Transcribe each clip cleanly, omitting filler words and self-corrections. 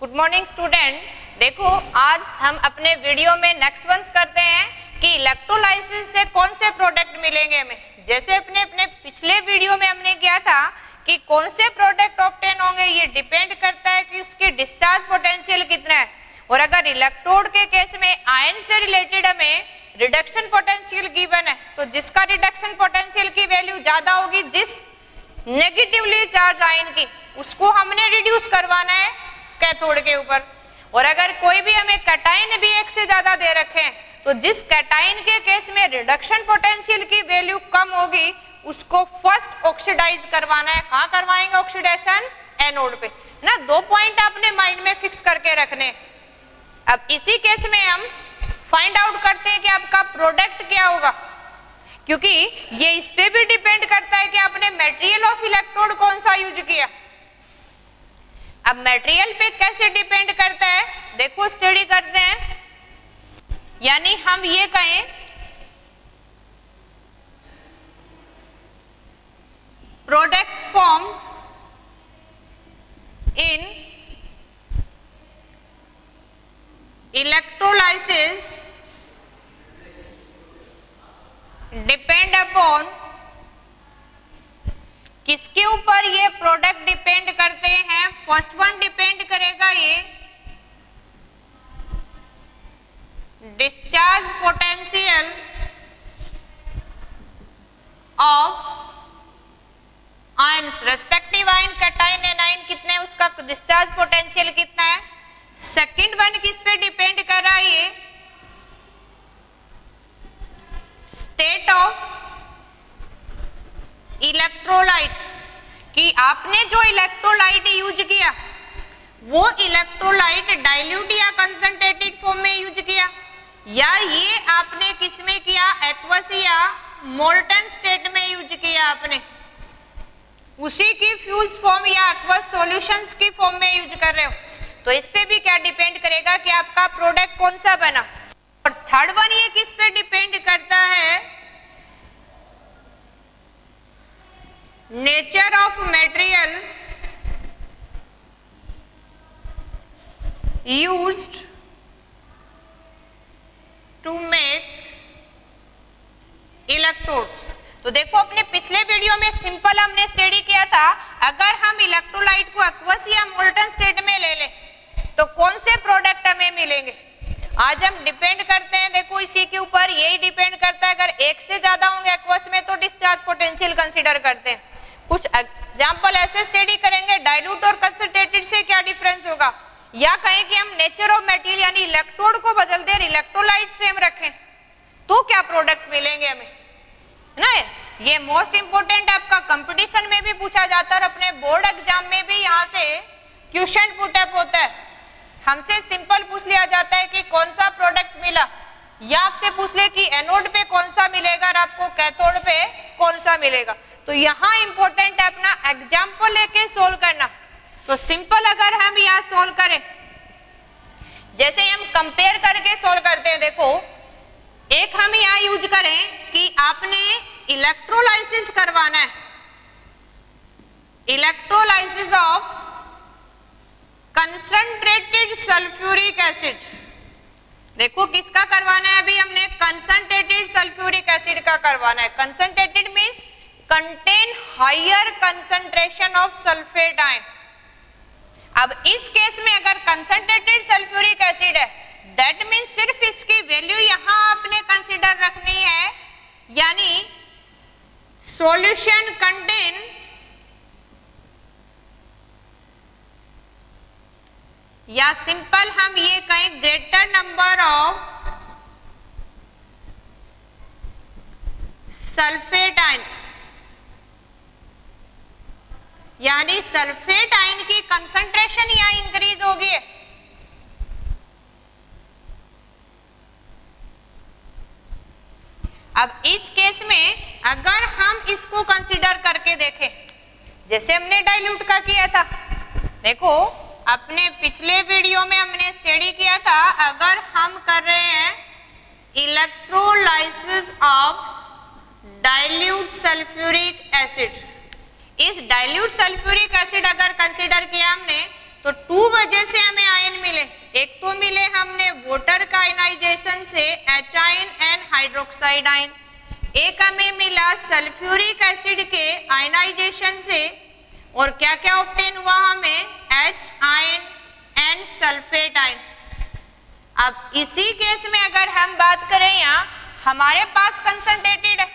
Good morning student. देखो आज हम अपने वीडियो में नेक्स्ट वंस करते हैं कि इलेक्ट्रोलाइसिस से कौन से प्रोडक्ट मिलेंगे हमें। जैसे अपने पिछले वीडियो में हमने किया था कि कौन से प्रोडक्ट ऑब्टेन होंगे, ये डिपेंड करता है कि उसकी डिस्चार्ज पोटेंशियल कितना है। और अगर इलेक्ट्रोड के केस में आयन से रिलेटेड हमें रिडक्शन पोटेंशियल गिवन है, तो जिसका रिडक्शन पोटेंशियल की वैल्यू ज्यादा होगी, जिस नेगेटिवली चार्ज आयन की, उसको हमने रिड्यूस करवाना है कैथोड के ऊपर। और अगर कोई भी हमें कैटायन भी एक से ज्यादा दे रखे हैं, तो जिस कैटायन के केस में रिडक्शन पोटेंशियल की वैल्यू कम होगी, उसको फर्स्ट ऑक्सीडाइज करवाना है। कहाँ करवाएंगे ऑक्सीडेशन? एनोड पे ना। 2 पॉइंट आपने माइंड में फिक्स करके रखने। अब इसी केस में हम फाइंड आउट करते हैं कि आपका प्रोडक्ट क्या होगा, क्योंकि ये इस पे भी डिपेंड करता है कि आपने मटेरियल ऑफ इलेक्ट्रोड कौन सा यूज किया। अब मटेरियल पे कैसे डिपेंड करता है, देखो स्टडी करते हैं। यानी हम ये कहें product form in electrolysis depend upon, किसके ऊपर ये प्रोडक्ट डिपेंड करते हैं? फर्स्ट वन डिपेंड करेगा ये discharge potential of ions, respective ion, cation and ion कितने हैं, उसका डिस्चार्ज पोटेंशियल कितना है। सेकंड वन किस पे डिपेंड कर रहा है? ये स्टेट ऑफ इलेक्ट्रोलाइट, कि आपने जो इलेक्ट्रोलाइट यूज किया वो इलेक्ट्रोलाइट डाइल्यूट या कंसंट्रेटेड फॉर्म में यूज किया, या ये आपने किस में किया? एक्वस या मोल्टन स्टेट में यूज किया आपने, उसी की फ्यूज फॉर्म या एक्वस सॉल्यूशंस की फॉर्म में यूज कर रहे हो। तो इस पे भी क्या डिपेंड करेगा कि आपका प्रोडक्ट कौन सा बना। और थर्ड वन ये किस पे डिपेंड करता है? Nature of material used to make electrodes. तो देखो अपने पिछले वीडियो में सिंपल हमने स्टडी किया था, अगर हम इलेक्ट्रोलाइट को एक्वस या मोल्टन स्टेट में ले लें तो कौन से प्रोडक्ट हमें मिलेंगे। आज हम डिपेंड करते हैं, देखो इसी के ऊपर यही डिपेंड करता है। अगर एक से ज्यादा होंगे एक्वस में तो डिस्चार्ज पोटेंशियल कंसीडर करते हैं। कुछ एग्जांपल ऐसे स्टडी करेंगे, डाइल्यूट और कंसंट्रेटेड से क्या डिफरेंस होगा, या कहें कि हम नेचर ऑफ मटेरियल यानी इलेक्ट्रोड को बदल दें, इलेक्ट्रोलाइट सेम रखें, तो क्या प्रोडक्ट मिलेंगे हमें, है ना। ये मोस्ट इंपोर्टेंट आपका कंपटीशन में भी पूछा जाता है और अपने बोर्ड एग्जाम में भी यहाँ से क्वेश्चन पुटअप होता है। हमसे सिंपल पूछ लिया जाता है कि कौन सा प्रोडक्ट मिला, या आपसे पूछ ले कि एनोड पे कौन सा मिलेगा और आपको कैथोड पे कौन सा मिलेगा। तो यहाँ इंपॉर्टेंट है अपना एग्जाम्पल लेके सोल्व करना। तो सिंपल अगर हम यहाँ सोल्व करें, जैसे हम कंपेयर करके सोल्व करते हैं, देखो एक हम यहाँ यूज करें कि आपने इलेक्ट्रोलाइसिस करवाना है, electrolysis of concentrated sulphuric acid. देखो किसका करवाना है, अभी हमने कंसंट्रेटेड सल्फ्यूरिक एसिड का करवाना है। Concentrated means contain higher concentration of sulphate ion. अब इस केस में अगर कंसंट्रेटेड सल्फ्यूरिक एसिड है, दैट मींस सिर्फ इसकी वैल्यू यहां आपने कंसीडर रखनी है, यानी सॉल्यूशन कंटेन या सिंपल हम ये कहें greater number of sulphate ion, यानी सल्फेट आयन की कंसंट्रेशन यहां इंक्रीज होगी है। अब इस केस में अगर हम इसको कंसीडर करके देखें, जैसे हमने डाइल्यूट का किया था, देखो अपने पिछले वीडियो में हमने स्टडी किया था, अगर हम कर रहे हैं electrolysis of dilute sulphuric acid, इस डाइल्यूट सल्फ्यूरिक एसिड अगर कंसीडर किया हमने तो 2 वजह से हमें एक तो मिले हमने वाटर का आयनाइजेशन से H ion and hydroxide ion, एक हमें मिला सल्फ्यूरिक एसिड के आयनाइजेशन से, और क्या क्या ऑब्टेन हुआ हमें, H ion and sulphate ion. अब इसी केस में अगर हम बात करें यहाँ हमारे पास कंसंट्रेटेड है,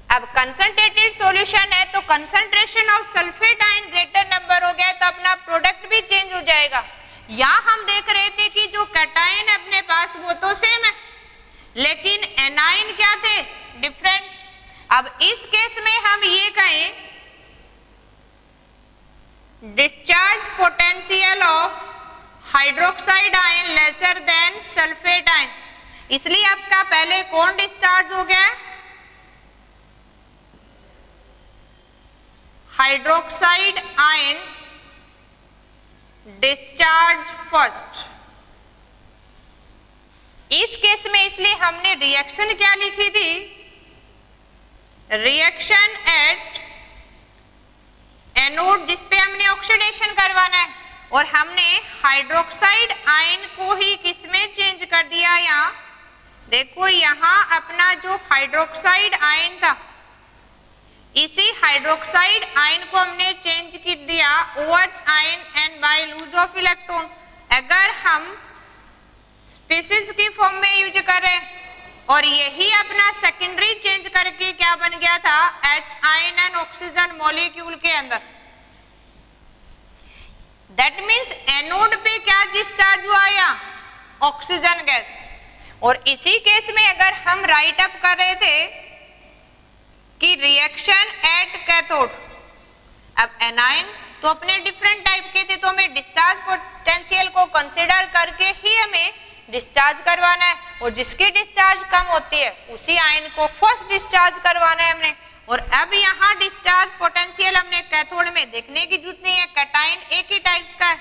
अब कंसंट्रेटेड सॉल्यूशन है तो concentration of sulphate ion greater number हो गया है तो अपना प्रोडक्ट भी चेंज हो जाएगा। यहाँ हम देख रहे थे कि जो कैटायन है अपने पास वो तो सेम है लेकिन एनायन क्या थे, डिफरेंट। अब इस केस में हम ये कहें discharge potential of hydroxide ion lesser than sulphate ion, इसलिए आपका पहले कौन डिस्चार्ज हो गया, हाइड्रोक्साइड आयन डिस्चार्ज फर्स्ट। इस केस में इसलिए हमने रिएक्शन क्या लिखी थी, रिएक्शन एट एनोड जिसपे हमने ऑक्सीडेशन करवाना है, और हमने हाइड्रोक्साइड आयन को ही किसमें चेंज कर दिया, यहाँ देखो यहाँ अपना जो हाइड्रोक्साइड आयन था इसी हाइड्रोक्साइड आयन को हमने चेंज कर दिया OH ion and by loose of electron. अगर हम स्पीसीज की फॉर्म में यूज करें और यही अपना सेकेंडरी चेंज करके क्या बन गया था, H ion and oxygen molecule के अंदर। दैट मीन्स एनोड पे क्या डिस्चार्ज हुआ, या ऑक्सीजन गैस। और इसी केस में अगर हम राइट अप कर रहे थे कि रिएक्शन एट कैथोड, अब एनायन तो अपने डिफरेंट टाइप के थे तो हमें डिस्चार्ज पोटेंशियल को कंसीडर करके ही हमें डिस्चार्ज करवाना है, और जिसकी डिस्चार्ज कम होती है उसी आयन को फर्स्ट डिस्चार्ज करवाना है हमने। और अब यहाँ डिस्चार्ज पोटेंशियल हमने कैथोड में देखने की जरूरत नहीं है, कैटायन एक ही टाइप्स का है।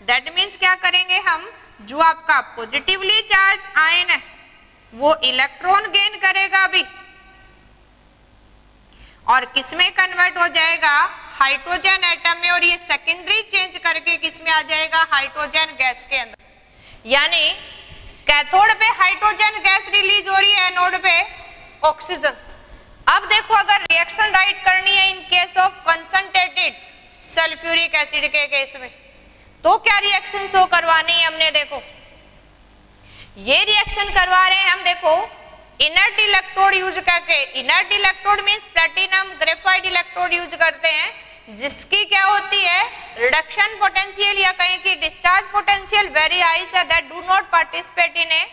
दैट मीन्स क्या करेंगे हम, जो आपका पॉजिटिवली चार्ज आयन है वो इलेक्ट्रॉन गेन करेगा अभी, और किसमें कन्वर्ट हो जाएगा, हाइड्रोजन एटम में, और ये सेकेंडरी चेंज करके किसमें आ जाएगा, हाइड्रोजन गैस के अंदर। यानी कैथोड पे हाइड्रोजन गैस रिलीज हो रही है, एनोड पे ऑक्सीजन। अब देखो अगर रिएक्शन राइट करनी है in case of concentrated sulphuric acid के केस में, तो क्या रिएक्शन शो करवानी है हमने, देखो ये रिएक्शन करवा रहे हैं हम, देखो इनर्ट इलेक्ट्रोड यूज करके। Inert electrode means platinum graphite electrode use करते हैं, जिसकी क्या होती है, रिडक्शन पोटेंशियल या कहें कि डिस्चार्ज पोटेंशियल वेरी हाई है, that do not participate in a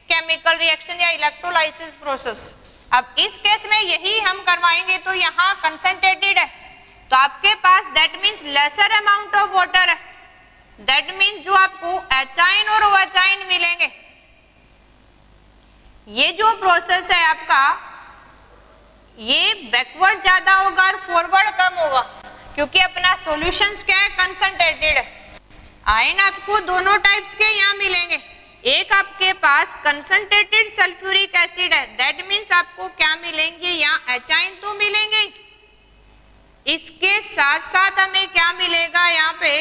chemical reaction या इलेक्ट्रोलाइसिस प्रोसेस। अब इस केस में यही हम करवाएंगे, तो यहाँ कंसंट्रेटेड है तो आपके पास that means lesser amount of water है, दैट मीन्स जो आपको H आयन और OH आयन मिलेंगे। ये जो प्रोसेस है आपका ये बैकवर्ड ज्यादा होगा और फॉरवर्ड कम होगा, क्योंकि अपना सॉल्यूशंस क्या है, कंसंट्रेटेड है। आयन आपको दोनों टाइप्स के यहाँ मिलेंगे, एक आपके पास कंसंट्रेटेड सल्फ्यूरिक एसिड है, दैट मीन्स आपको क्या मिलेंगे, यहाँ H आयन तो मिलेंगे, इसके साथ साथ हमें क्या मिलेगा, यहाँ पे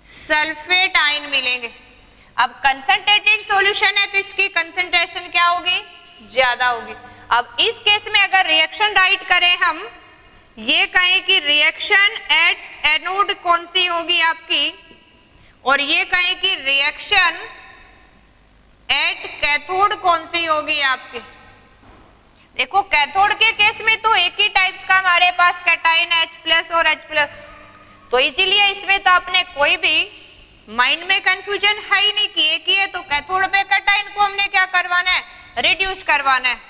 सल्फेट आयन मिलेंगे। अब कंसंट्रेटेड सॉल्यूशन है तो इसकी कंसंट्रेशन क्या होगी, ज्यादा होगी। अब इस केस में अगर रिएक्शन राइट करें हम, ये कहें कि रिएक्शन एट एनोड कौन सी होगी आपकी, और ये कहें कि रिएक्शन एट कैथोड कौन सी होगी आपकी। देखो कैथोड के केस में तो एक ही टाइप्स का हमारे पास कैटायन H+ और H+, तो इसीलिए इसमें तो आपने कोई भी माइंड में कंफ्यूजन है ही नहीं कि एक ही है, तो कैथोड पे कैटायन को हमने क्या करवाना है, रिड्यूस करवाना है।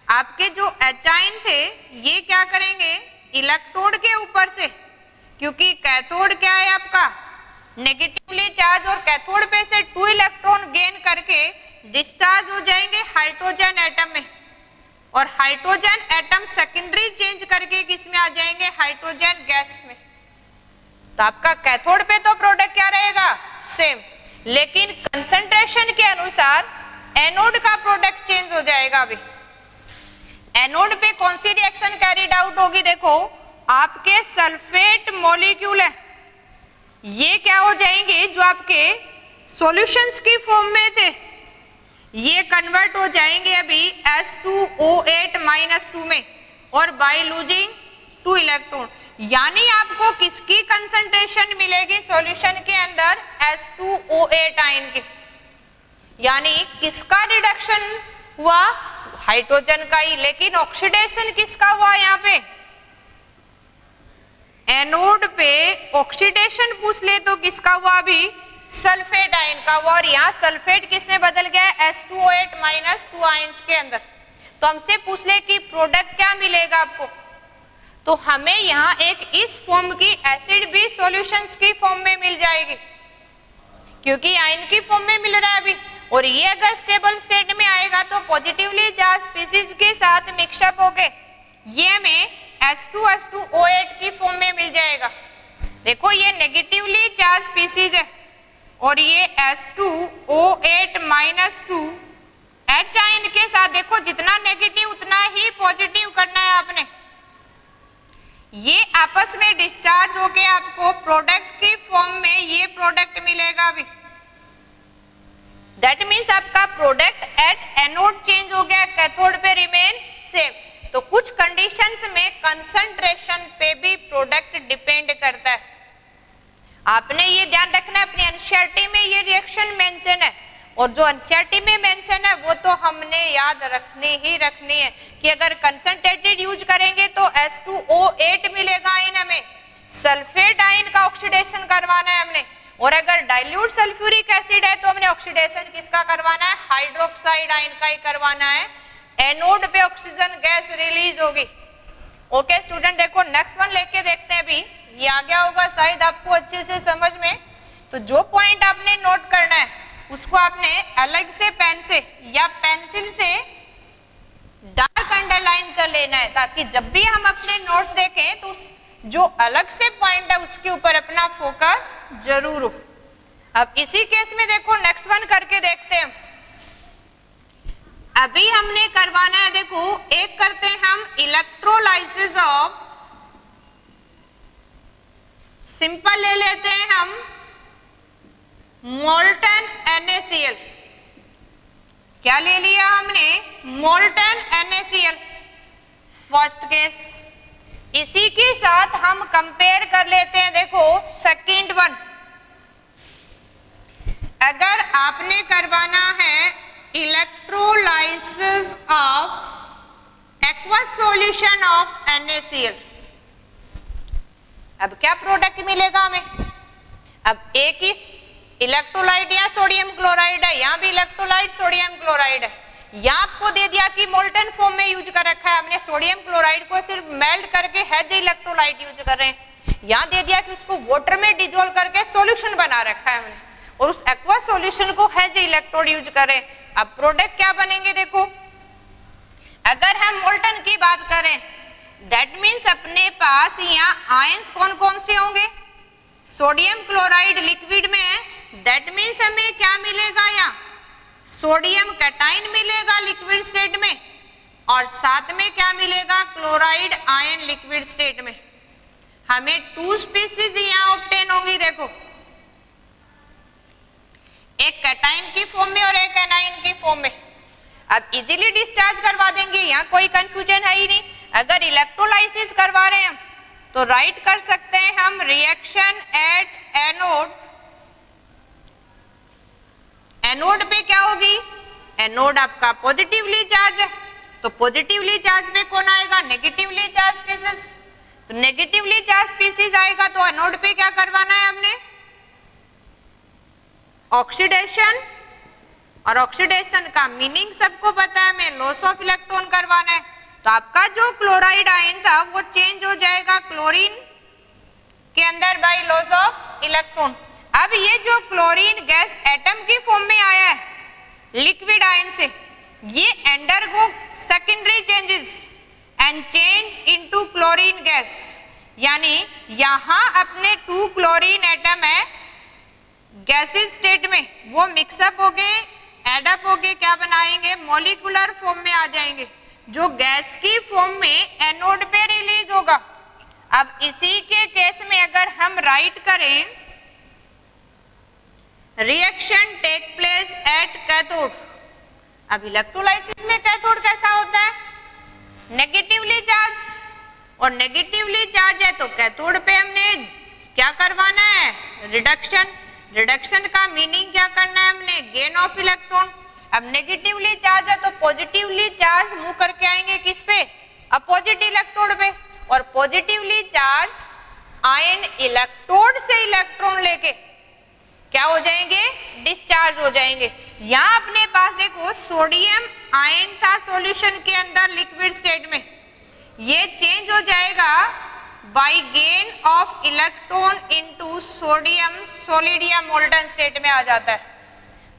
आपके जो H आयन थे ये क्या करेंगे, इलेक्ट्रोड के ऊपर से, क्योंकि कैथोड क्या है आपका नेगेटिवली चार्ज, और कैथोड पे से 2 इलेक्ट्रॉन गेन करके डिस्चार्ज हो जाएंगे हाइड्रोजन एटम में, और हाइड्रोजन एटम सेकेंडरी चेंज करके किस में आ जाएंगे, हाइड्रोजन गैस में। तो आपका कैथोड पे तो प्रोडक्ट क्या रहेगा, सेम, लेकिन कंसंट्रेशन के अनुसार एनोड का प्रोडक्ट चेंज हो जाएगा। अभी एनोड पे कौन सी रिएक्शन कैरीड आउट होगी, देखो आपके सल्फेट मॉलिक्यूल है, ये क्या हो जाएंगे, जो आपके सॉल्यूशंस की फॉर्म में थे ये कन्वर्ट हो जाएंगे अभी S2O8 -2 में, और बाय लूजिंग 2 इलेक्ट्रॉन। यानी आपको किसकी कंसंट्रेशन मिलेगी सॉल्यूशन के अंदर, S2O8 आयन की। यानी किसका रिडक्शन हुआ, हाइड्रोजन का ही, लेकिन ऑक्सीडेशन किसका हुआ, यहाँ पे एनोड पे ऑक्सीडेशन पूछ ले तो किसका हुआ, अभी सल्फेट आयन का हुआ, और यहाँ सल्फेट किस में बदल गया, S2O8 -2 आयन्स के अंदर। तो हमसे पूछ ले कि प्रोडक्ट क्या मिलेगा आपको, तो हमें यहाँ एक इस फॉर्म की एसिड भी सॉल्यूशंस की फॉर्म में मिल जाएगी, क्योंकि आयन की फॉर्म में मिल रहा है अभी। और ये अगर स्टेबल स्टेट में आएगा तो पॉजिटिवली चार्ज स्पीसीज के साथ मिक्सअप होके ये हमें S2S2O8 की फॉर्म में मिल जाएगा। देखो ये नेगेटिवली चार्ज स्पीसीज है, और ये S2O8 -2 H आयन के साथ, देखो जितना नेगेटिव उतना ही पॉजिटिव करना है आपने। ये आपस में डिस्चार्ज होके आपको प्रोडक्ट की फॉर्म में ये प्रोडक्ट मिलेगा अभी। दैट मीन्स आपका प्रोडक्ट एट एनोड चेंज हो गया, कैथोड पे रिमेन सेम। तो कुछ कंडीशंस में कंसंट्रेशन पे भी प्रोडक्ट डिपेंड करता है। आपने ये ध्यान रखना है, अपनी एनसीईआरटी में ये रिएक्शन मेंशन है, और जो एनसीईआरटी में मेंशन है वो तो हमने याद रखनी है कि अगर कंसंट्रेटेड यूज करेंगे तो S2O8 मिलेगा आयन हमें, सल्फेट आयन का ऑक्सीडेशन करवाना है हमने, और अगर डाइल्यूट सल्फ्यूरिक एसिड है तो हमने ऑक्सीडेशन किसका करवाना है, हाइड्रोक्साइड आयन का ही करवाना है। एनोड पे ऑक्सीजन गैस रिलीज होगी। ओके स्टूडेंट, देखो नेक्स्ट वन लेके देखते हैं। अभी ये आ गया होगा शायद आपको अच्छे से समझ में। तो जो पॉइंट आपने नोट करना है उसको आपने अलग से पेन से या पेंसिल से डार्क अंडरलाइन कर लेना है, ताकि जब भी हम अपने नोट्स देखें तो जो अलग से पॉइंट है उसके ऊपर अपना फोकस जरूर हो। अब इसी केस में देखो नेक्स्ट वन करके देखते हैं। अभी हमने करवाना है, देखो एक करते हैं हम इलेक्ट्रोलाइसिस ऑफ, सिंपल ले लेते हैं हम मोल्टन NaCl। क्या ले लिया हमने, मोल्टन NaCl फर्स्ट केस। इसी के साथ हम कंपेयर कर लेते हैं, देखो सेकंड वन। अगर आपने करवाना है electrolysis of aqueous solution of NaCl, अब क्या प्रोडक्ट मिलेगा हमें। अब एक ही इलेक्ट्रोलाइट या सोडियम क्लोराइड है, यहाँ भी इलेक्ट्रोलाइट सोडियम क्लोराइड है। यहाँ आपको दे दिया कि मोल्टन फॉर्म में यूज कर रखा है हमने, सोडियम क्लोराइड को सिर्फ मेल्ट करके हैज इलेक्ट्रोलाइट यूज कर रहे हैं। यहाँ दे दिया कि उसको वाटर में डिजोल्व करके सॉल्यूशन बना रखा है हमने, और उस एक्वा सॉल्यूशन को हैज इलेक्ट्रोड यूज कर रहे हैं। अब प्रोडक्ट क्या बनेंगे, देखो अगर हम मोल्टन की बात करें दैट मीन्स अपने पास यहाँ आयंस कौन कौन से होंगे, सोडियम क्लोराइड लिक्विड में है, दैट मीन्स हमें क्या मिलेगा, यहाँ सोडियम कैटाइन मिलेगा लिक्विड स्टेट में, और साथ में क्या मिलेगा, क्लोराइड आयन लिक्विड स्टेट में। हमें 2 स्पीसीज यहाँ ऑब्टेन होंगी, देखो एक कैटाइन की फॉर्म में और एक एनाइन की फॉर्म में। अब इजीली डिस्चार्ज करवा देंगे, यहाँ कोई कंफ्यूजन है ही नहीं। अगर इलेक्ट्रोलाइसिस करवा रहे हैं हम तो राइट कर सकते हैं हम रिएक्शन एट एनोड। एनोड पे क्या होगी, एनोड आपका पॉजिटिवली चार्ज है, तो पॉजिटिवली चार्ज पे कौन आएगा, नेगेटिवली चार्ज स्पीसीज। तो नेगेटिवली चार्ज स्पीसीज आएगा तो एनोड पे क्या करवाना है हमने, ऑक्सीडेशन। और ऑक्सीडेशन का मीनिंग सबको पता है, हमें लॉस ऑफ इलेक्ट्रॉन करवाना है। तो आपका जो क्लोराइड आयन था वो चेंज हो जाएगा क्लोरीन के अंदर बाय लॉस ऑफ इलेक्ट्रॉन। अब ये जो क्लोरीन गैस एटम की फॉर्म में आया है लिक्विड आयन से, ये undergo secondary changes and change into chlorine gas. यानी यहां अपने 2 क्लोरीन एटम है गैसेस स्टेट में, वो मिक्सअप हो गए, एडअप हो गए, क्या बनाएंगे, मॉलिक्यूलर फॉर्म में आ जाएंगे, जो गैस की फॉर्म में एनोड पे रिलीज होगा। अब इसी के केस में अगर हम राइट करें reaction take place at cathode. अब इलेक्ट्रोलाइसिस में कैथोड कैसा होता है? नेगेटिवली चार्ज, और नेगेटिवली चार्ज है तो कैथोड पे हमने क्या करवाना है? रिडक्शन। रिडक्शन का मीनिंग क्या करना है हमने? Gain of electron. अब नेगेटिवली चार्ज है तो पॉजिटिवली चार्ज मूव करके आएंगे किस पे? अपोजिट इलेक्ट्रोड पे, और पॉजिटिवली चार्ज आयन इलेक्ट्रोड से इलेक्ट्रॉन लेके क्या हो जाएंगे? डिस्चार्ज हो जाएंगे। यहाँ अपने पास देखो सोडियम आयन था सॉल्यूशन के अंदर लिक्विड स्टेट में, ये चेंज हो जाएगा by gain of electron into sodium solid या मोल्टन स्टेट में आ जाता है।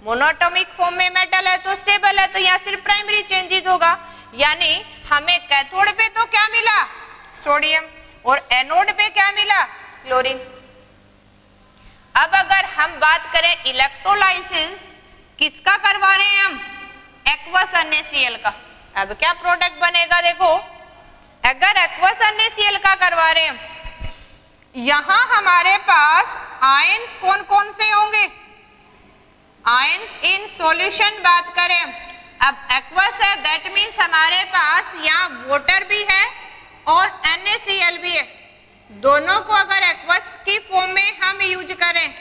मोनोएटॉमिक फॉर्म में मेटल है तो स्टेबल है, तो यहाँ सिर्फ प्राइमरी चेंजेस होगा, यानी हमें कैथोड पे तो क्या मिला? सोडियम, और एनोड पे क्या मिला? क्लोरीन। अब अगर हम बात करें इलेक्ट्रोलाइसिस किसका करवा रहे हैं हम? एक्वस NaCl का। अब क्या प्रोडक्ट बनेगा? देखो अगर एक्वस NaCl का करवा रहे हैं, यहां हमारे पास आयंस कौन कौन से होंगे? आयंस इन सॉल्यूशन बात करें, अब एक्वस है दैट मीन्स हमारे पास यहाँ वाटर भी है और NaCl भी है। दोनों को अगर एक्वस की फॉर्म में हम यूज करें,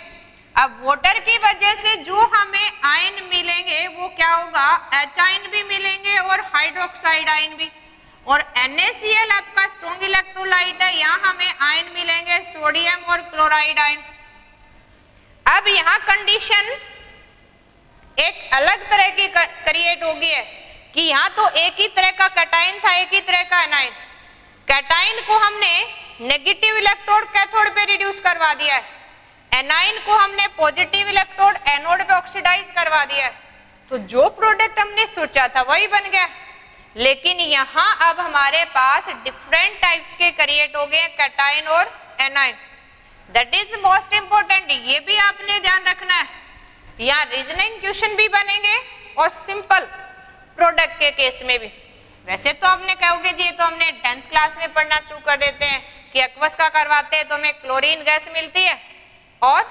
अब वाटर की वजह से जो हमें आयन मिलेंगे वो क्या होगा? H आयन भी मिलेंगे और हाइड्रोक्साइड आयन भी, और NaCl आपका स्ट्रॉन्ग इलेक्ट्रोलाइट है, यहाँ हमें आयन मिलेंगे सोडियम और क्लोराइड आयन। अब यहाँ कंडीशन एक अलग तरह की क्रिएट हो गई है कि यहाँ तो एक ही तरह का कैटायन था, एक ही तरह का एनायन। कैटायन को हमने नेगेटिव इलेक्ट्रोड कैथोड पे रिड्यूस करवा दिया है, एनायन को हमने पॉजिटिव इलेक्ट्रोड एनोड पे ऑक्सीडाइज करवा दिया है, तो जो प्रोडक्ट हमने सोचा था वही बन गया। लेकिन यहाँ अब हमारे पास डिफरेंट टाइप्स के क्रिएट हो गए कैटायन और anion. That is most important, ये भी आपने ध्यान रखना है। यहाँ रीजनिंग क्वेश्चन भी बनेंगे और सिंपल प्रोडक्ट के केस में भी। वैसे तो आपने कहोगे जी तो हमने 10th क्लास में पढ़ना शुरू कर देते हैं कि एक्वस का करवाते हैं तो हमें क्लोरीन गैस मिलती है और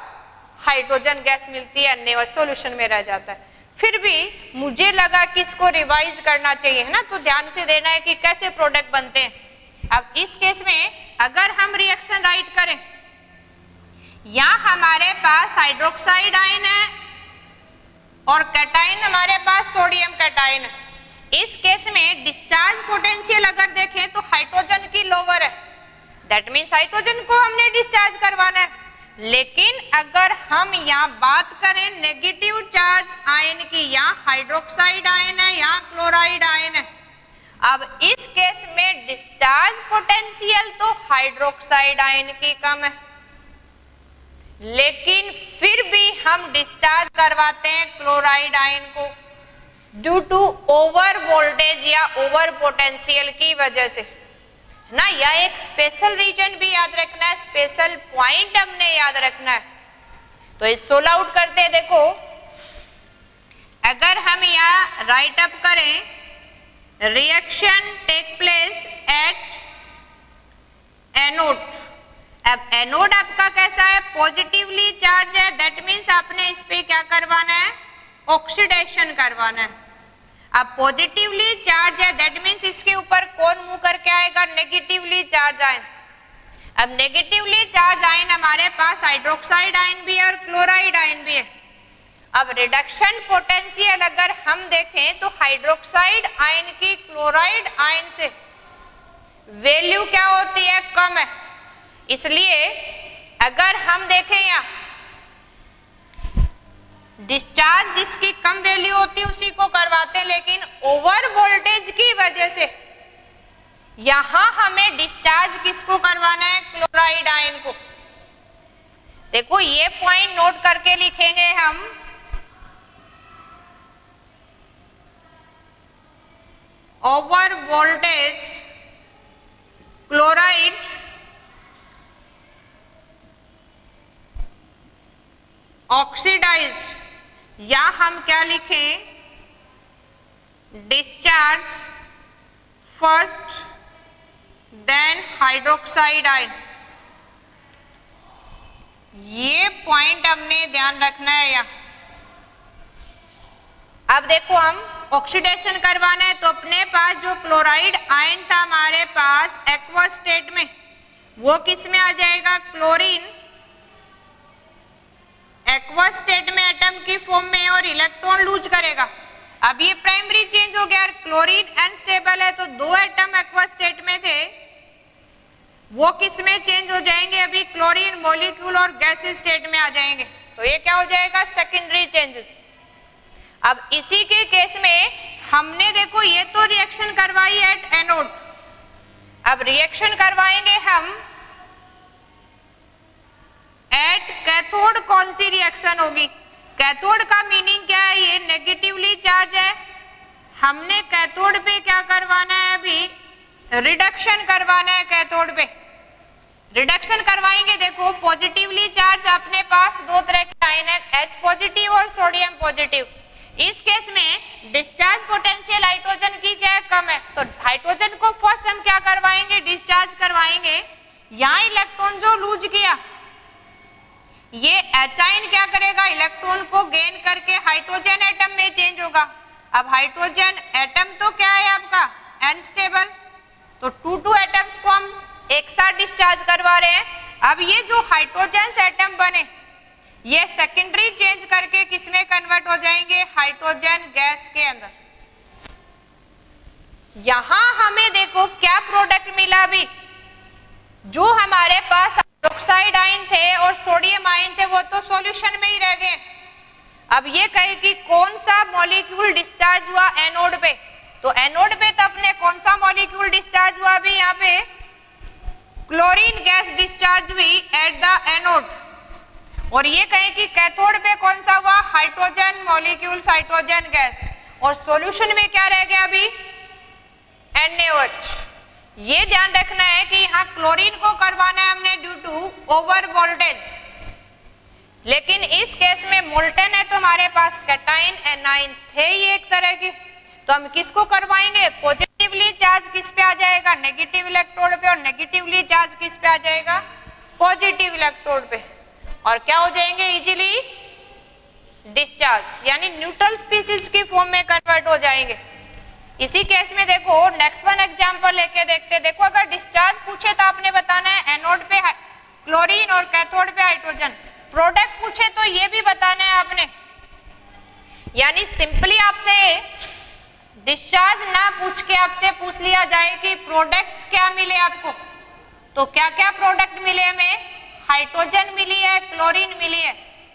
हाइड्रोजन गैस मिलती है, अन्य सॉल्यूशन में रह जाता है। फिर भी मुझे लगा कि इसको रिवाइज करना चाहिए, है ना, तो ध्यान से देना है कि कैसे प्रोडक्ट बनते हैं। अब इस केस में अगर हम रिएक्शन राइट करें, यहाँ हमारे पास हाइड्रोक्साइड आयन है और कैटायन हमारे पास सोडियम कैटायन है। इस केस में डिस्चार्ज पोटेंशियल अगर देखें तो हाइड्रोजन की लोअर है, दैट मीन्स हाइड्रोजन को हमने डिस्चार्ज करवाना है। लेकिन अगर हम यहाँ बात करें नेगेटिव चार्ज आयन की, यहाँ हाइड्रोक्साइड आयन है, यहाँ क्लोराइड आयन है। अब इस केस में डिस्चार्ज पोटेंशियल तो हाइड्रोक्साइड आयन की कम है, लेकिन फिर भी हम डिस्चार्ज करवाते हैं क्लोराइड आयन को ड्यू टू ओवर वोल्टेज या ओवर पोटेंशियल की वजह से, ना। यह एक स्पेशल रीजन भी याद रखना है, स्पेशल पॉइंट हमने याद रखना है। तो इस सोल्व आउट करते हैं। देखो अगर हम यहाँ राइट अप करें reaction take place at anode. अब एनोड आपका कैसा है? पॉजिटिवली चार्ज है, दैट मीन्स आपने इस पे क्या करवाना है? ऑक्सीडेशन करवाना है। अब पॉजिटिवली चार्ज है दैट मीन्स इसके ऊपर कौन मुंह करके आएगा? Negatively charge ion. अब नेगेटिवली चार्ज आयन हमारे पास हाइड्रोक्साइड आयन भी है और क्लोराइड आयन भी है। अब रिडक्शन पोटेंशियल अगर हम देखें तो हाइड्रोक्साइड आयन की क्लोराइड आयन से वैल्यू क्या होती है? कम है। इसलिए अगर हम देखें यहाँ डिस्चार्ज जिसकी कम वैल्यू होती है उसी को करवाते हैं, लेकिन ओवर वोल्टेज की वजह से यहां हमें डिस्चार्ज किसको करवाना है? क्लोराइड आयन को। देखो ये पॉइंट नोट करके लिखेंगे हम। ओवर वोल्टेज क्लोराइड ऑक्सीडाइज्ड, या हम क्या लिखें? Discharge first then hydroxide ion. ये पॉइंट हमने ध्यान रखना है यहाँ। अब देखो हम ऑक्सीडेशन करवाना है तो अपने पास जो क्लोराइड आयन था हमारे पास एक्वस स्टेट में, वो किस में आ जाएगा, क्लोरीन एक्वस स्टेट में एटम की फॉर्म में और इलेक्ट्रॉन लूज करेगा। अब ये प्राइमरी चेंज हो गया, क्लोरीन अनस्टेबल है तो दो एटम एक्वस स्टेट में थे, वो किस में चेंज हो जाएंगे, अभी क्लोरीन मॉलिक्यूल और गैस स्टेट में आ जाएंगे। तो ये क्या हो जाएगा, सेकेंडरी चेंजेस। अब इसी के केस में हमने देखो ये तो रिएक्शन करवाई एट एनोड, अब रिएक्शन करवाएंगे हम एट कैथोड। कौन सी रिएक्शन होगी, कैथोड का मीनिंग क्या है, ये नेगेटिवली चार्ज है, हमने कैथोड पे क्या करवाना है, अभी रिडक्शन करवाना है। कैथोड पे रिडक्शन करवाएंगे, देखो पॉजिटिवली चार्ज अपने पास दो तरह के आयन है, H पॉजिटिव और सोडियम पॉजिटिव। इस केस में डिस्चार्ज पोटेंशियल हाइड्रोजन की क्या है, कम है, तो हाइड्रोजन को फर्स्ट हम क्या करवाएंगे, डिस्चार्ज करवाएंगे। यहाँ इलेक्ट्रॉन जो लूज किया, ये H आयन क्या करेगा, इलेक्ट्रॉन को गेन करके हाइड्रोजन एटम में चेंज होगा। अब हाइड्रोजन एटम तो क्या है आपका, अनस्टेबल, तो 2 एटम्स को हम एक साथ डिस्चार्ज करवा रहे हैं। अब ये जो हाइड्रोजन एटम बने, ये सेकेंडरी चेंज करके किसमें कन्वर्ट हो जाएंगे, हाइड्रोजन गैस के अंदर। यहां हमें देखो क्या प्रोडक्ट मिला, अभी जो हमारे पास हाइड्रोक्साइड आयन थे और सोडियम आयन थे वो तो सॉल्यूशन में ही रह गए। अब ये कहे कि कौन सा मॉलिक्यूल डिस्चार्ज हुआ एनोड पे, तो एनोड पे तो अपने कौन सा मॉलिक्यूल डिस्चार्ज हुआ, अभी यहाँ पे क्लोरीन गैस डिस्चार्ज हुई एट द एनोड। और ये कहें कि कैथोड पे कौन सा हुआ, हाइड्रोजन मॉलिक्यूल्स, हाइड्रोजन गैस, और सॉल्यूशन में क्या रह गया, अभी NaOH। ये ध्यान रखना है कि यहाँ क्लोरीन को करवाना है हमने ड्यू टू ओवर वोल्टेज, लेकिन इस केस में मोल्टन है तो हमारे पास कैटाइन एनाइन थे ये एक तरह की, तो हम किसको करवाएंगे, पॉजिटिवली चार्ज किस पे आ जाएगा, नेगेटिव इलेक्ट्रोड पे, और नेगेटिवली चार्ज किस पे आ जाएगा, पॉजिटिव इलेक्ट्रोड पे, और क्या हो जाएंगे, इजीली डिस्चार्ज, यानी न्यूट्रल स्पीसीज की फॉर्म में कन्वर्ट हो जाएंगे। इसी केस में देखो नेक्स्ट वन एग्जांपल लेके देखते हैं। देखो अगर डिस्चार्ज पूछे तो आपने बताना है एनोड पे क्लोरीन और कैथोड पे हाइड्रोजन, प्रोडक्ट पूछे तो ये भी बताना है आपने, यानी सिंपली आपसे डिस्चार्ज ना पूछ के आपसे पूछ लिया जाए कि प्रोडक्ट्स क्या मिले आपको, तो क्या क्या प्रोडक्ट मिले हमें, हाइड्रोजन मिली है, क्लोरीन मिली है,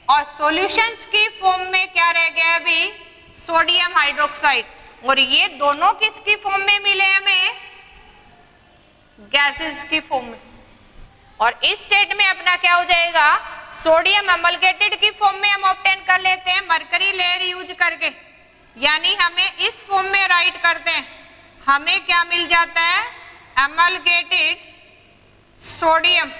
और सॉल्यूशंस की फॉर्म में क्या रह गया अभी, सोडियम हाइड्रोक्साइड, और ये दोनों किसकी फॉर्म में मिले हमें, गैसेस की फॉर्म में। और इस स्टेट में अपना क्या हो जाएगा, सोडियम अमलगेटेड की फॉर्म में हम ऑब्टेन कर लेते हैं मरकरी लेयर यूज करके, यानी हमें इस फॉर्म में राइट करते हैं, हमें क्या मिल जाता है, अमलगेटेड सोडियम,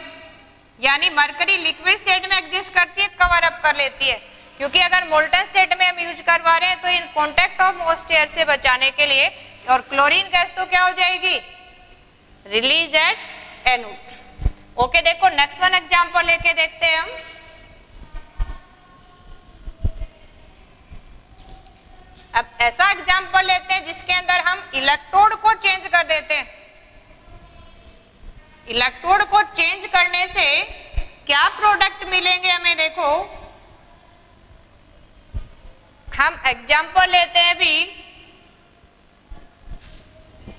यानी मरकरी लिक्विड स्टेट में एग्जिस्ट करती है, कवर अप कर लेती है, क्योंकि अगर मोल्टन स्टेट में हम यूज करवा रहे हैं तो in contact of most air से बचाने के लिए, और क्लोरीन गैस तो क्या हो जाएगी, रिलीज एट एनोड। ओके, देखो नेक्स्ट वन एग्जांपल लेके देखते हैं हम। अब ऐसा एग्जांपल लेते हैं जिसके अंदर हम इलेक्ट्रोड को चेंज कर देते हैं। इलेक्ट्रोड को चेंज करने से क्या प्रोडक्ट मिलेंगे हमें, देखो हम एग्जांपल लेते हैं, भी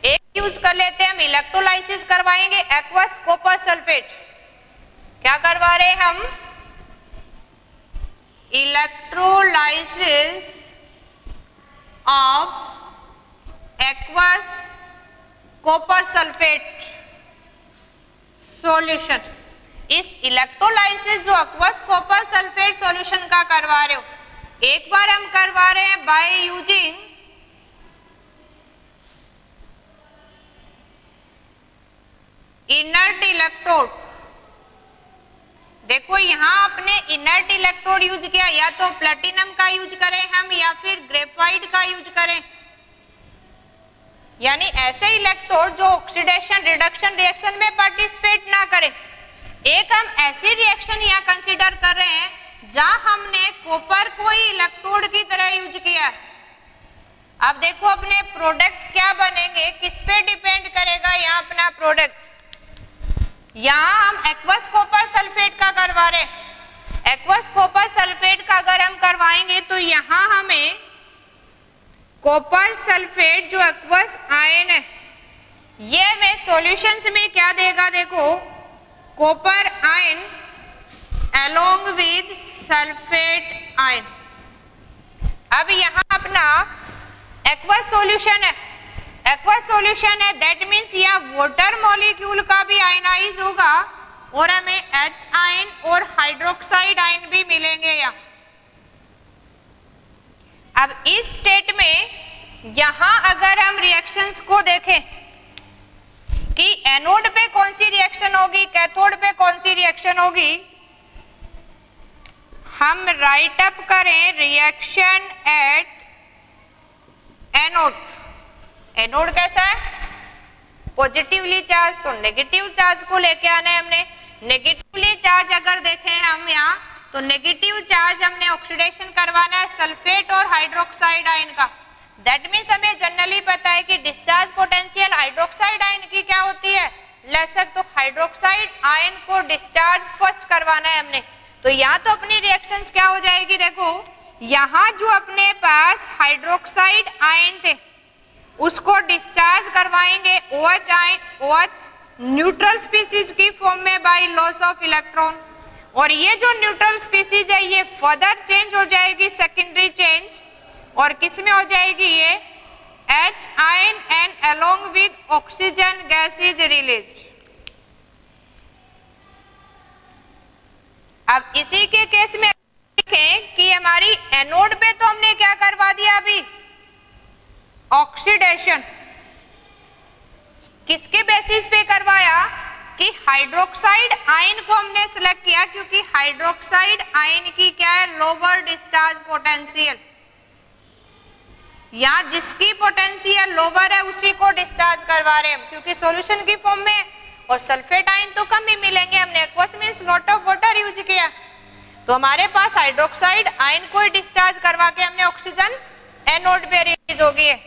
एक यूज कर लेते हैं, हम इलेक्ट्रोलाइसिस करवाएंगे एक्वस कॉपर सल्फेट। क्या करवा रहे हैं हम, electrolysis of aqueous copper sulphate solution. इस इलेक्ट्रोलाइसिस जो एक्वस कॉपर सल्फेट सॉल्यूशन का करवा रहे हो, एक बार हम करवा रहे हैं बाय यूजिंग इनर्ट इलेक्ट्रोड। देखो यहां आपने इनर्ट इलेक्ट्रोड यूज किया, या तो प्लेटिनम का यूज करें हम या फिर ग्रेफाइट का यूज करें, यानी ऐसे इलेक्ट्रोड जो ऑक्सीडेशन रिडक्शन रिएक्शन में पार्टिसिपेट ना करें। एक हम ऐसी रिएक्शन यहाँ कंसीडर कर रहे हैं जहां हमने कॉपर को ही इलेक्ट्रोड की तरह यूज किया है। अब देखो अपने प्रोडक्ट क्या बनेंगे, किस पे डिपेंड करेगा यहाँ अपना प्रोडक्ट। यहाँ हम एक्वस कॉपर सल्फेट का करवा रहे, एक्वस कॉपर सल्फेट का अगर हम करवाएंगे तो यहाँ हमें कॉपर सल्फेट जो एक्वस आयन है ये हमें सॉल्यूशंस में क्या देगा, देखो copper ion along with sulphate ion. अब यहाँ अपना एक्वस सॉल्यूशन है, एक्वस सॉल्यूशन है, दैट मीन्स यहाँ वाटर मॉलिक्यूल का भी आयनाइज होगा और हमें H आयन और हाइड्रोक्साइड आयन भी मिलेंगे यहाँ। अब इस स्टेट में यहाँ अगर हम रिएक्शंस को देखें कि एनोड पे कौन सी रिएक्शन होगी, कैथोड पे कौन सी रिएक्शन होगी, हम राइट अप करें रिएक्शन एट एनोड। एनोड कैसा है, पॉजिटिवली चार्ज, तो नेगेटिव चार्ज को लेके आना है हमने। नेगेटिवली चार्ज अगर देखें हम यहाँ तो नेगेटिव चार्ज हमने ऑक्सीडेशन करवाना है सल्फेट और हाइड्रोक्साइड आयन का। दैट मीन्स हमें जनरली पता है कि डिस्चार्ज पोटेंशियल हाइड्रोक्साइड आयन की क्या होती है, लेसर, तो हाइड्रोक्साइड आयन को डिस्चार्ज फर्स्ट करवाना है हमने। तो यहाँ तो अपनी रिएक्शंस क्या हो जाएगी, देखो यहाँ जो अपने पास हाइड्रोक्साइड आयन थे उसको डिस्चार्ज करवाएंगे OH ion, OH neutral species की फॉर्म में बाय लॉस ऑफ इलेक्ट्रॉन, और ये जो न्यूट्रल स्पीसीज है ये फर्दर चेंज हो जाएगी, सेकेंडरी चेंज, और किस में हो जाएगी, ये H ion and along with oxygen gas is released. अब इसी के केस में देखें कि हमारी एनोड पे तो हमने क्या करवा दिया अभी, ऑक्सीडेशन। किसके बेसिस पे करवाया कि हाइड्रोक्साइड आयन को हमने सिलेक्ट किया क्योंकि हाइड्रोक्साइड आयन की क्या है, लोअर डिस्चार्ज पोटेंशियल। यहाँ जिसकी पोटेंशियल लोअर है उसी को डिस्चार्ज करवा रहे हैं क्योंकि सॉल्यूशन की फॉर्म में, और सल्फेट आयन तो कम ही मिलेंगे, हमने aqueous means lot of water use किया, तो हमारे पास हाइड्रोक्साइड आयन को डिस्चार्ज करवा के हमने ऑक्सीजन एनोड पे रिलीज होगी है।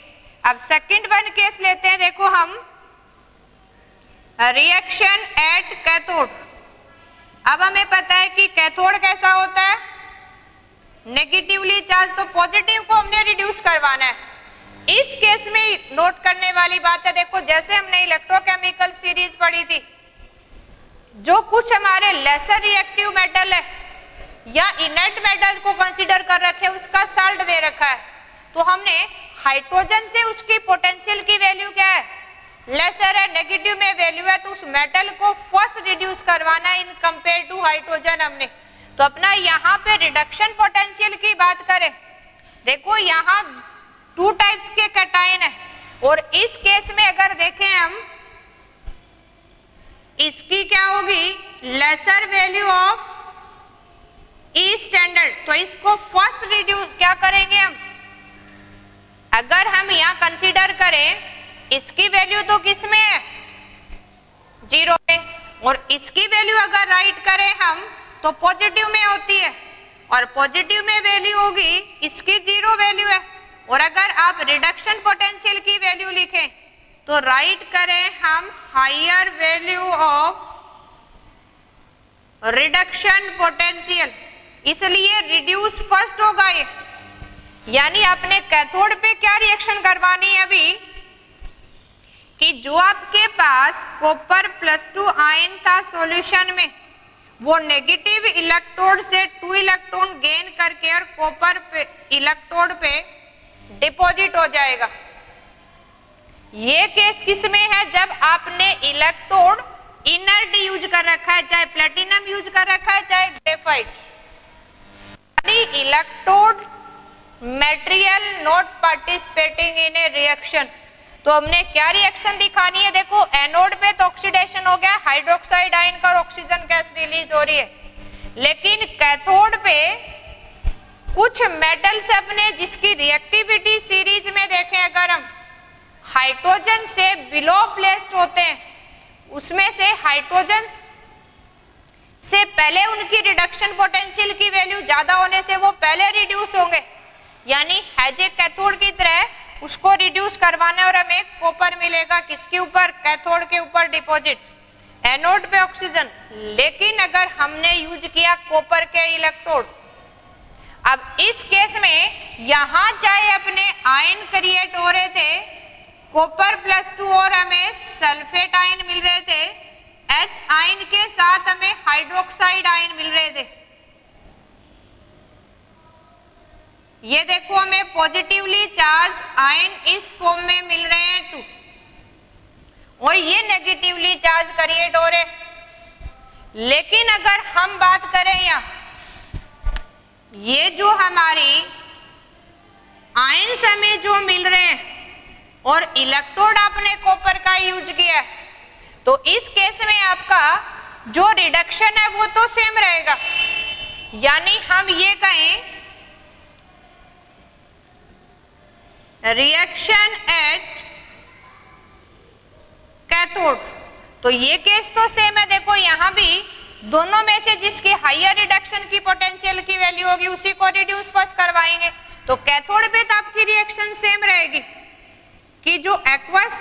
अब सेकंड वन केस लेते हैं, देखो हम रिएक्शन एट कैथोड। अब हमें पता है कि कैथोड कैसा होता है, नेगेटिवली चार्ज, तो पॉजिटिव को हमने रिड्यूस करवाना है। इस केस में नोट करने वाली बात है, देखो जैसे हमने इलेक्ट्रोकेमिकल सीरीज पढ़ी थी, जो कुछ हमारे लेसर रिएक्टिव मेटल है या इनर्ट मेटल को कंसीडर कर रखे उसका साल्ट दे रखा है, तो हमने हाइड्रोजन से उसकी पोटेंशियल की वैल्यू क्या है, लेसर है, नेगेटिव में वैल्यू है, तो उस मेटल को फर्स्ट रिड्यूस करवाना है इन कंपेयर टू हाइड्रोजन हमने। तो अपना यहाँ पे रिडक्शन पोटेंशियल की बात करें, देखो यहाँ 2 टाइप्स के कैटायन है, और इस केस में अगर देखें हम, इसकी क्या होगी, lesser value of E standard, तो इसको फर्स्ट रिड्यूस क्या करेंगे हम, अगर हम यहाँ कंसीडर करें इसकी वैल्यू तो किस में है, 0 में, और इसकी वैल्यू अगर राइट करें हम तो पॉजिटिव में होती है, और पॉजिटिव में वैल्यू होगी, इसकी 0 वैल्यू है, और अगर आप रिडक्शन पोटेंशियल की वैल्यू लिखें तो राइट करें हम higher value of reduction potential, इसलिए रिड्यूस फर्स्ट होगा ये। यानी आपने कैथोड पे क्या रिएक्शन करवानी है अभी, कि जो आपके पास कॉपर +2 आयन था सॉल्यूशन में, वो नेगेटिव इलेक्ट्रोड से 2 इलेक्ट्रॉन गेन करके और कॉपर पे इलेक्ट्रोड पे डिपॉजिट हो जाएगा। ये केस किस में है, जब आपने इलेक्ट्रोड इनर्ट यूज कर रखा है, चाहे प्लेटिनम यूज कर रखा है चाहे graphite, electrode material not participating in A reaction. तो हमने क्या रिएक्शन दिखानी है, देखो एनोड पे तो ऑक्सीडेशन हो गया, हाइड्रोक्साइड आयन का ऑक्सीजन गैस रिलीज हो रही है, लेकिन कैथोड पे कुछ मेटल्स अपने जिसकी रिएक्टिविटी सीरीज में देखें अगर हम हाइड्रोजन से बिलो प्लेस्ड होते हैं, उसमें से हाइड्रोजन से पहले उनकी रिडक्शन पोटेंशियल की वैल्यू ज्यादा होने से वो पहले रिड्यूस होंगे, यानी हैज ए कैथोड की तरह उसको रिड्यूस करवाना है और हमें कॉपर मिलेगा किसके ऊपर, कैथोड के ऊपर डिपॉजिट, एनोड पे ऑक्सीजन। लेकिन अगर हमने यूज किया कॉपर के इलेक्ट्रोड, अब इस केस में यहां चाहे अपने आयन क्रिएट हो रहे थे कॉपर +2 और हमें सल्फेट आयन मिल रहे थे, H आयन के साथ हमें हाइड्रोक्साइड आयन मिल रहे थे। ये देखो हमें पॉजिटिवली चार्ज आयन इस फॉर्म में मिल रहे हैं 2 और ये नेगेटिवली चार्ज क्रिएट हो रहे। लेकिन अगर हम बात करें ये जो हमारी आयन्स हमें जो मिल रहे हैं और इलेक्ट्रोड आपने कॉपर का यूज किया है, तो इस केस में आपका जो रिडक्शन है वो तो सेम रहेगा, यानी हम ये कहें रिएक्शन एट कैथोड, तो ये केस तो सेम है। देखो यहां भी दोनों में से जिसकी हायर रिडक्शन की पोटेंशियल की वैल्यू होगी उसी को रिड्यूस फर्स्ट करवाएंगे, तो कैथोड पे तो आपकी रिएक्शन सेम रहेगी कि जो एक्वस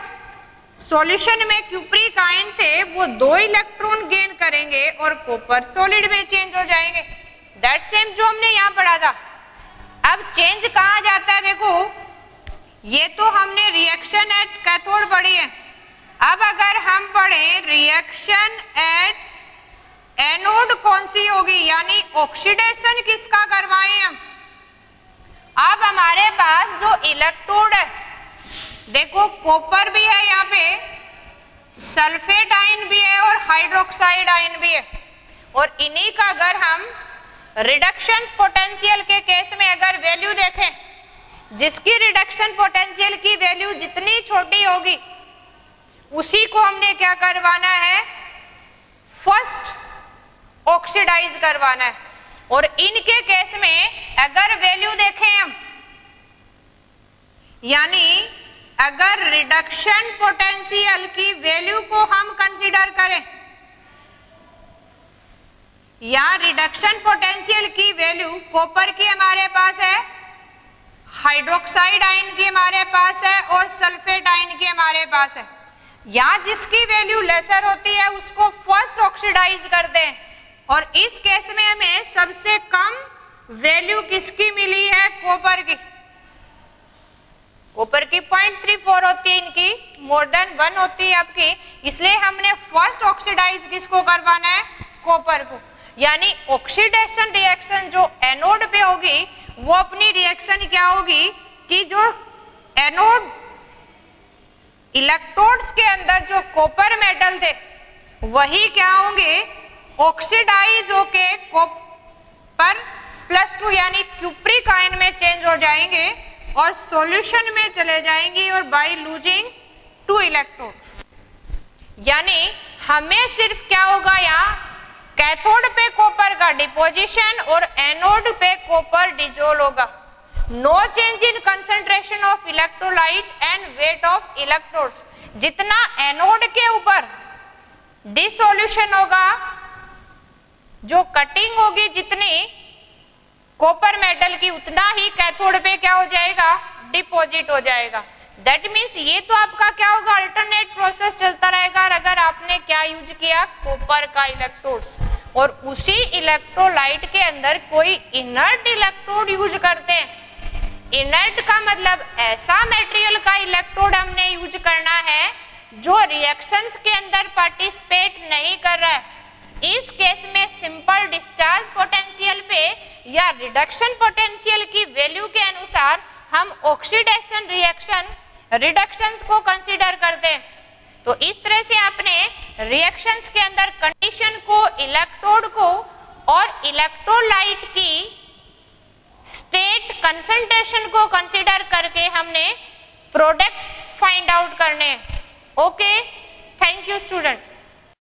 सॉल्यूशन में क्यूप्रिक आयन थे वो 2 इलेक्ट्रॉन गेन करेंगे और कॉपर सॉलिड में चेंज हो जाएंगे। दैट सेम जो हमने यहाँ पढ़ा था। अब चेंज कहाँ जाता है, देखो ये तो हमने रिएक्शन एट कैथोड पढ़ी है। अब अगर हम पढ़े रिएक्शन एट एनोड कौन सी होगी, यानी ऑक्सीडेशन किसका करवाएं हम। अब हमारे पास जो इलेक्ट्रोड है, देखो कॉपर भी है, यहाँ पे सल्फेट आयन भी है और हाइड्रोक्साइड आयन भी है, और इन्हीं का अगर हम रिडक्शन पोटेंशियल के केस में अगर वैल्यू देखें, जिसकी रिडक्शन पोटेंशियल की वैल्यू जितनी छोटी होगी उसी को हमने क्या करवाना है, फर्स्ट ऑक्सीडाइज करवाना है। और इनके केस में अगर वैल्यू देखें हम, यानी अगर रिडक्शन पोटेंशियल की वैल्यू को हम कंसीडर करें, या रिडक्शन पोटेंशियल की वैल्यू कॉपर की हमारे पास है, हाइड्रोक्साइड आयन की हमारे पास है और सल्फेट आयन की हमारे पास है, या जिसकी वैल्यू लेसर होती है उसको फर्स्ट ऑक्सीडाइज करते हैं। और इस केस में हमें सबसे कम वैल्यू किसकी मिली है, कॉपर की। कॉपर की 0.34 होती है, इनकी मोर देन 1 होती है आपकी, इसलिए हमने फर्स्ट ऑक्सीडाइज किसको करवाना है, कॉपर को। यानी ऑक्सीडेशन रिएक्शन जो एनोड पे होगी वो अपनी रिएक्शन क्या होगी कि जो एनोड इलेक्ट्रोड्स के अंदर जो कॉपर मेटल थे वही क्या होंगे, ऑक्सीडाइज होके कॉपर +2 यानी क्यूप्रिक आयन में चेंज हो जाएंगे और सॉल्यूशन में चले जाएंगे और बाय लूजिंग 2 इलेक्ट्रोड। यानी हमें सिर्फ क्या होगा, यहाँ कैथोड पे कॉपर का डिपोजिशन और एनोड पे कॉपर डिजोल्व होगा। No change in concentration of electrolyte and weight of electrodes. जितना एनोड के ऊपर डिसोल्यूशन होगा, जो कटिंग होगी जितनी कॉपर मेटल की, उतना ही कैथोड पे क्या हो जाएगा, डिपॉजिट हो जाएगा। दैट मीन्स ये तो आपका क्या होगा, अल्टरनेट प्रोसेस चलता रहेगा। अगर आपने क्या यूज किया, कॉपर का इलेक्ट्रोड, और उसी इलेक्ट्रोलाइट के अंदर कोई इनर्ट इलेक्ट्रोड यूज करते हैं। इनर्ट का मतलब ऐसा मटेरियल का इलेक्ट्रोड हमने यूज करना है जो रिएक्शंस के अंदर पार्टिसिपेट नहीं कर रहा है। इस केस में सिंपल डिस्चार्ज पोटेंशियल पे या रिडक्शन पोटेंशियल की वैल्यू के अनुसार हम ऑक्सीडेशन रिएक्शन रिडक्शंस को कंसीडर करते हैं। तो इस तरह से आपने रिएक्शंस के अंदर कंडीशन को, इलेक्ट्रोड को और इलेक्ट्रोलाइट की स्टेट कंसंट्रेशन को कंसीडर करके हमने प्रोडक्ट फाइंड आउट करने। Okay, thank you student.